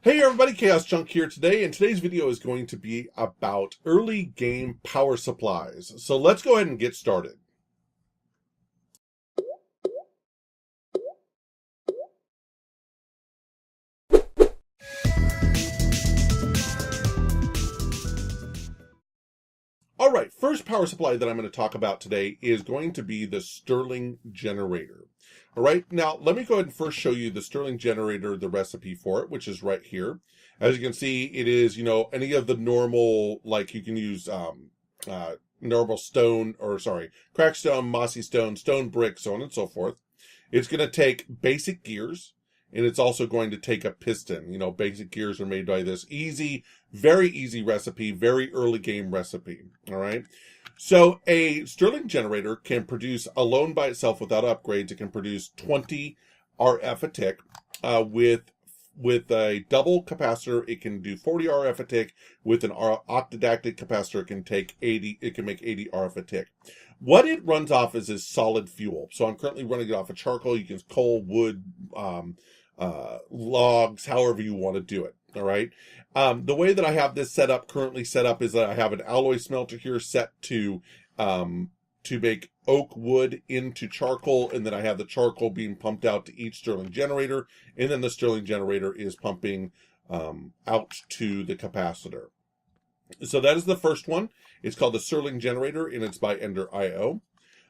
Hey everybody, Chaoschunk here today, and today's video is going to be about early game power supplies. So let's go ahead and get started. All right, first power supply that I'm going to talk about today is going to be the Stirling Generator. All right, now let me go ahead and first show you the Stirling Generator, the recipe for it, which is right here. As you can see, it is, any of the normal, like you can use normal stone, cracked stone, mossy stone, stone brick, so on and so forth. It's going to take basic gears, and it's also going to take a piston. Basic gears are made by this very easy recipe, very early game recipe. All right. So a Stirling generator can produce alone by itself without upgrades. It can produce 20 RF a tick. With a double capacitor, it can do 40 RF a tick. With an octadactic capacitor, it can take 80. It can make 80 RF a tick. What it runs off is solid fuel. So I'm currently running it off of charcoal. You can coal, wood, logs, however you want to do it. All right. The way that I have this currently set up is that I have an alloy smelter here set to make oak wood into charcoal, and then I have the charcoal being pumped out to each Stirling generator, and then the Stirling generator is pumping out to the capacitor. So that is the first one. It's called the Stirling Generator, and it's by Enderio.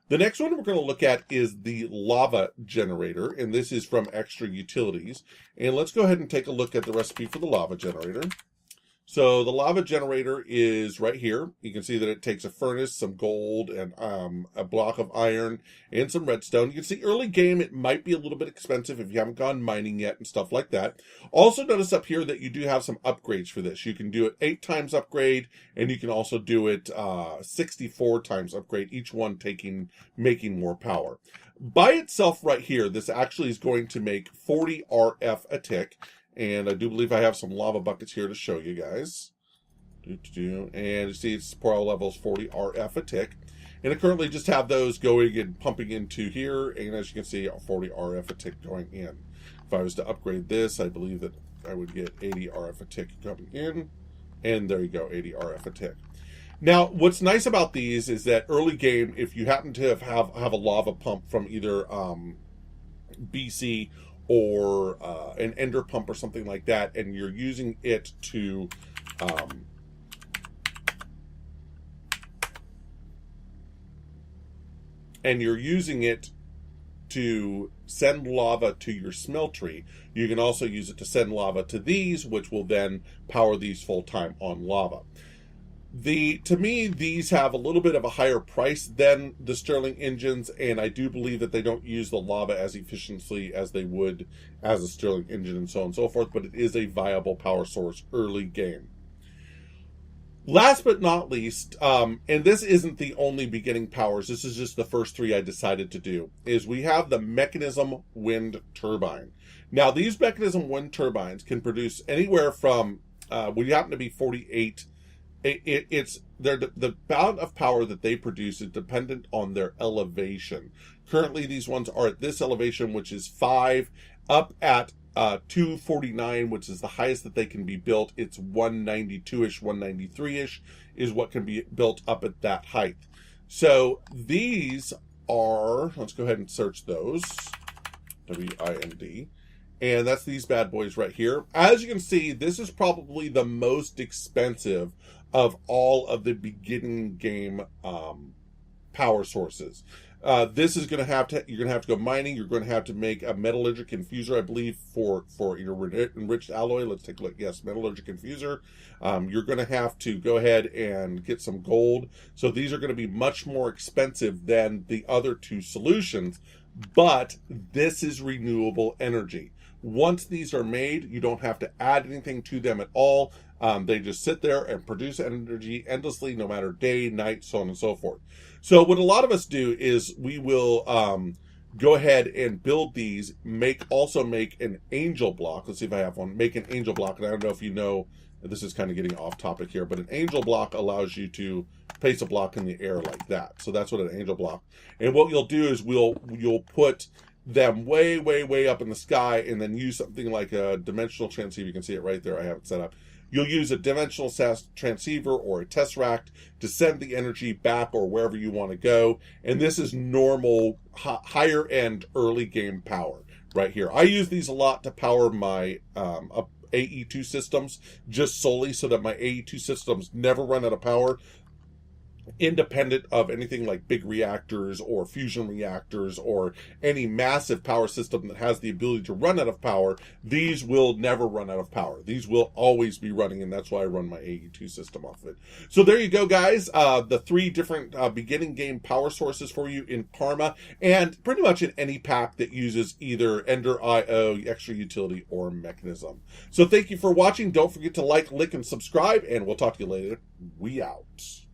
The next one we're going to look at is the lava generator, and this is from Extra Utilities. And let's go ahead and take a look at the recipe for the lava generator. So the lava generator is right here. You can see that it takes a furnace, some gold, and a block of iron, and some redstone. You can see early game, it might be a little bit expensive if you haven't gone mining yet and stuff like that. Also notice up here that you do have some upgrades for this. You can do it 8 times upgrade, and you can also do it 64 times upgrade, each one making more power. By itself right here, this actually is going to make 40 RF a tick. And I do believe I have some lava buckets here to show you guys. And you see its power level is 40 RF a tick. And I currently just have those going and pumping into here. And as you can see, 40 RF a tick going in. If I was to upgrade this, I believe that I would get 80 RF a tick coming in. And there you go, 80 RF a tick. Now, what's nice about these is that early game, if you happen to have a lava pump from either BC or an ender pump or something like that, and you're using it to send lava to your smeltery, you can also use it to send lava to these, which will then power these full time on lava. To me, these have a little bit of a higher price than the Stirling engines, and I do believe that they don't use the lava as efficiently as they would as a Stirling engine and so on and so forth, but it is a viable power source early game. Last but not least, and this isn't the only beginning powers, this is just the first 3 I decided to do, is we have the Mekanism wind turbine. Now, these Mekanism wind turbines can produce anywhere from, we happen to be 48. The amount of power that they produce is dependent on their elevation. Currently, these ones are at this elevation, which is 5, up at 249, which is the highest that they can be built. It's 192-ish, 193-ish is what can be built up at that height. So these are, let's go ahead and search those, WIND. And that's these bad boys right here. As you can see, this is probably the most expensive of all of the beginning game power sources. This is going to you're going to have to go mining. You're going to have to make a metallurgic infuser, I believe, for your enriched alloy. Let's take a look. Yes, metallurgic infuser. You're going to have to go ahead and get some gold. So these are going to be much more expensive than the other 2 solutions, but this is renewable energy. Once these are made, you don't have to add anything to them at all. They just sit there and produce energy endlessly, no matter day, night, so on and so forth. So what a lot of us do is we will go ahead and build these, also make an angel block. Let's see if I have one. Make an angel block. And I don't know if you know, this is kind of getting off topic here, but an angel block allows you to place a block in the air like that. So that's what an angel block. And what you'll do is you'll put them way, way, way up in the sky, and then use something like a dimensional transceiver. You can see it right there. I have it set up. You'll use a dimensional transceiver or a tesseract to send the energy back or wherever you want to go. And this is normal, higher end early game power right here. I use these a lot to power my AE2 systems, just solely so that my AE2 systems never run out of power, independent of anything like big reactors or fusion reactors or any massive power system that has the ability to run out of power. These will never run out of power. These will always be running, and that's why I run my AE2 system off of it. So there you go, guys. The 3 different beginning game power sources for you in Parma, and pretty much in any pack that uses either Enderio, Extra Utility, or Mekanism. So thank you for watching. Don't forget to like, and subscribe, and we'll talk to you later. We out.